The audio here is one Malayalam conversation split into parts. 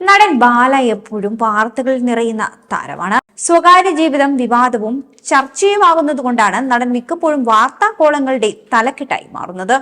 നടൻ ബാല എപ്പോഴും വാർത്തകളിൽ നിറയുന്ന താരമാണ്. സ്വകാര്യ ജീവിതം വിവാദവും ചർച്ചയുമാകുന്നതുകൊണ്ടാണ് നടൻ മിക്കപ്പോഴും വാർത്താ കോളങ്ങളുടെ തലക്കെട്ടായി മാറുന്നത്.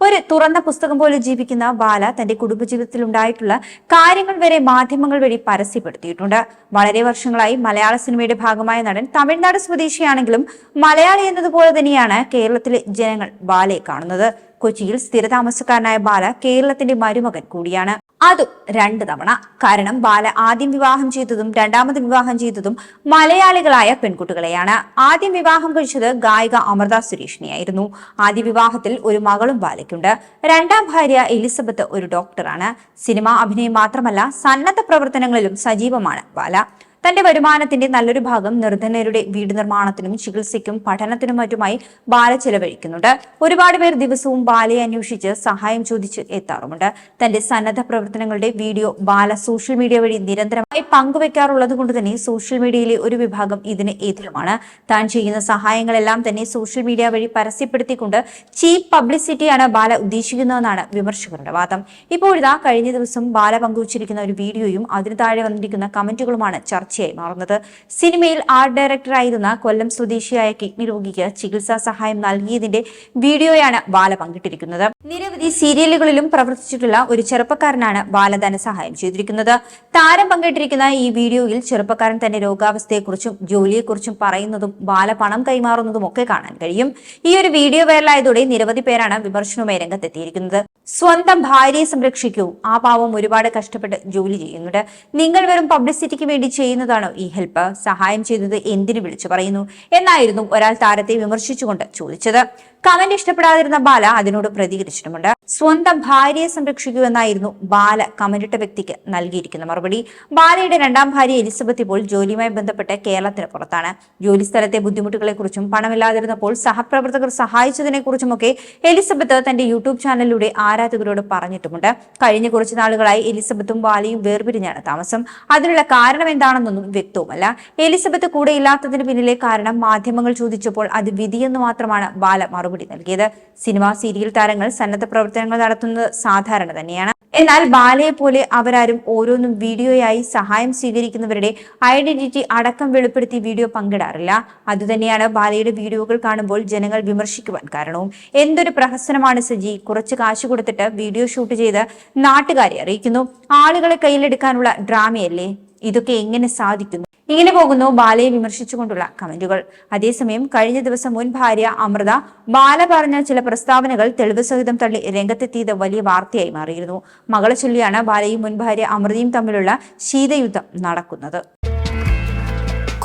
ഒരു തുറന്ന പുസ്തകം പോലെ ജീവിക്കുന്ന ബാല തന്റെ കുടുംബജീവിതത്തിൽ ഉണ്ടായിട്ടുള്ള കാര്യങ്ങൾ വരെ മാധ്യമങ്ങൾ വഴി പരസ്യപ്പെടുത്തിയിട്ടുണ്ട്. വളരെ വർഷങ്ങളായി മലയാള സിനിമയുടെ ഭാഗമായ നടൻ തമിഴ്നാട് സ്വദേശിയാണെങ്കിലും മലയാളി എന്നതുപോലെ തന്നെയാണ് കേരളത്തിലെ ജനങ്ങൾ ബാലയെ കാണുന്നത്. കൊച്ചിയിൽ സ്ഥിരതാമസക്കാരനായ ബാല കേരളത്തിന്റെ മരുമകൻ കൂടിയാണ്. അതും 2 തവണ. കാരണം ബാല ആദ്യം വിവാഹം ചെയ്തതും രണ്ടാമത് വിവാഹം ചെയ്തതും മലയാളികളായ പെൺകുട്ടികളെയാണ്. ആദ്യം വിവാഹം കഴിച്ചത് ഗായിക അമൃത സുരേഷിനെയായിരുന്നു. ആദ്യ വിവാഹത്തിൽ ഒരു മകളും ബാലയ്ക്കുണ്ട്. രണ്ടാം ഭാര്യ എലിസബത്ത് ഒരു ഡോക്ടറാണ്. സിനിമ അഭിനയം മാത്രമല്ല സന്നദ്ധ പ്രവർത്തനങ്ങളിലും സജീവമാണ് ബാല. തന്റെ വരുമാനത്തിന്റെ നല്ലൊരു ഭാഗം നിർധനരുടെ വീട് നിർമ്മാണത്തിനും ചികിത്സയ്ക്കും പഠനത്തിനും മറ്റുമായി ബാല ചെലവഴിക്കുന്നുണ്ട്. ഒരുപാട് പേർ ദിവസവും ബാലയെ അന്വേഷിച്ച് സഹായം ചോദിച്ച് എത്താറുമുണ്ട്. തന്റെ സന്നദ്ധ പ്രവർത്തനങ്ങളുടെ വീഡിയോ ബാല സോഷ്യൽ മീഡിയ വഴി നിരന്തരമായി പങ്കുവെക്കാറുള്ളത് കൊണ്ട് തന്നെ സോഷ്യൽ മീഡിയയിലെ ഒരു വിഭാഗം ഇതിന് എതിരുമാണ്. താൻ ചെയ്യുന്ന സഹായങ്ങളെല്ലാം തന്നെ സോഷ്യൽ മീഡിയ വഴി പരസ്യപ്പെടുത്തിക്കൊണ്ട് ചീപ്പ് പബ്ലിസിറ്റിയാണ് ബാല ഉദ്ദേശിക്കുന്നതെന്നാണ് വിമർശകരുടെ വാദം. ഇപ്പോഴിതാ കഴിഞ്ഞ ദിവസം ബാല പങ്കുവച്ചിരിക്കുന്ന ഒരു വീഡിയോയും അതിന് താഴെ വന്നിരിക്കുന്ന കമന്റുകളുമാണ് ചർച്ചയായി മാറുന്നത്. സിനിമയിൽ ആർട്ട് ഡയറക്ടറായിരുന്ന കൊല്ലം സ്വദേശിയായ കിഡ്നി രോഗിക്ക് ചികിത്സാ സഹായം നൽകിയതിന്റെ വീഡിയോയാണ് ബാല പങ്കിട്ടിരിക്കുന്നത്. നിരവധി സീരിയലുകളിലും പ്രവർത്തിച്ചിട്ടുള്ള ഒരു ചെറുപ്പക്കാരനാണ് ബാല ധനസഹായം ചെയ്തിരിക്കുന്നത്. താരം പങ്കിട്ടിരിക്കുന്ന ഈ വീഡിയോയിൽ ചെറുപ്പക്കാരൻ തന്റെ രോഗാവസ്ഥയെക്കുറിച്ചും ജോലിയെക്കുറിച്ചും പറയുന്നതും ബാല പണം കൈമാറുന്നതും ഒക്കെ കാണാൻ കഴിയും. ഈ ഒരു വീഡിയോ വൈറലായതോടെ നിരവധി പേരാണ് വിമർശനവുമായി രംഗത്തെത്തിയിരിക്കുന്നത്. സ്വന്തം ഭാര്യയെ സംരക്ഷിക്കൂ, ആ പാവം ഒരുപാട് കഷ്ടപ്പെട്ട് ജോലി ചെയ്യുന്നുണ്ട്, നിങ്ങൾ വെറും പബ്ലിസിറ്റിക്ക് വേണ്ടി ചെയ്യുന്നതാണോ ഈ ഹെൽപ്പ്, സഹായം ചെയ്തത് എന്തിനു വിളിച്ചു പറയുന്നു എന്നായിരുന്നു ഒരാൾ താരത്തെ വിമർശിച്ചുകൊണ്ട് ചോദിച്ചത്. കമന്റ് ഇഷ്ടപ്പെടാതിരുന്ന ബാല അതിനോട് പ്രതികരിച്ചിട്ടുമുണ്ട്. സ്വന്തം ഭാര്യയെ സംരക്ഷിക്കൂ എന്നായിരുന്നു ബാല കമന്റിട്ട വ്യക്തിക്ക് നൽകിയിരിക്കുന്ന മറുപടി. ബാലയുടെ രണ്ടാം ഭാര്യ എലിസബത്ത് ഇപ്പോൾ ജോലിയുമായി ബന്ധപ്പെട്ട് കേരളത്തിന് പുറത്താണ്. ജോലി സ്ഥലത്തെ ബുദ്ധിമുട്ടുകളെ കുറിച്ചും പണമില്ലാതിരുന്നപ്പോൾ സഹപ്രവർത്തകർ സഹായിച്ചതിനെ കുറിച്ചുമൊക്കെ എലിസബത്ത് തന്റെ യൂട്യൂബ് ചാനലിലൂടെ ആരാധകരോട് പറഞ്ഞിട്ടുമുണ്ട്. കഴിഞ്ഞ കുറച്ചു നാളുകളായി എലിസബത്തും ബാലയും വേർപിരിഞ്ഞാണ് താമസം. അതിനുള്ള കാരണം എന്താണെന്നൊന്നും വ്യക്തവുമല്ല. എലിസബത്ത് കൂടെ ഇല്ലാത്തതിന് പിന്നിലെ കാരണം മാധ്യമങ്ങൾ ചോദിച്ചപ്പോൾ അത് വിധിയെന്ന് മാത്രമാണ് ബാല മറുപടി നൽകിയത്. സിനിമ സീരിയൽ താരങ്ങൾ സന്നദ്ധ പ്രവർത്തനങ്ങൾ നടത്തുന്നത് സാധാരണ തന്നെയാണ്. എന്നാൽ ബാലയെ പോലെ അവരാരും ഓരോന്നും വീഡിയോയായി സഹായം സ്വീകരിക്കുന്നവരുടെ ഐഡന്റിറ്റി അടക്കം വെളിപ്പെടുത്തി വീഡിയോ പങ്കിടാറില്ല. അതുതന്നെയാണ് ബാലയുടെ വീഡിയോകൾ കാണുമ്പോൾ ജനങ്ങൾ വിമർശിക്കുവാൻ കാരണവും. എന്തൊരു പ്രഹസനമാണ് സജി, കുറച്ച് കാശ് കൊടുത്തിട്ട് വീഡിയോ ഷൂട്ട് ചെയ്ത് നാട്ടുകാരെ അറിയിക്കുന്നു, ആളുകളെ കയ്യിലെടുക്കാനുള്ള ഡ്രാമയല്ലേ, ഇതൊക്കെ എങ്ങനെ സാധിക്കുന്നു? ഇങ്ങനെ പോകുന്നു ബാലയെ വിമർശിച്ചുകൊണ്ടുള്ള കമന്റുകൾ. അതേസമയം കഴിഞ്ഞ ദിവസം മുൻ ഭാര്യ അമൃത ബാല പറഞ്ഞ ചില പ്രസ്താവനകൾ തെളിവ് സഹിതം തള്ളി രംഗത്തെത്തിയത് വലിയ വാർത്തയായി മാറിയിരുന്നു. മകളെ ചൊല്ലിയാണ് ബാലയും മുൻ ഭാര്യ അമൃതയും തമ്മിലുള്ള ശീതയുദ്ധം നടക്കുന്നത്.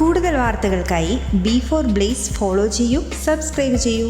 കൂടുതൽ വാർത്തകൾക്കായി B4 Blaze ഫോളോ ചെയ്യൂ, സബ്സ്ക്രൈബ് ചെയ്യൂ.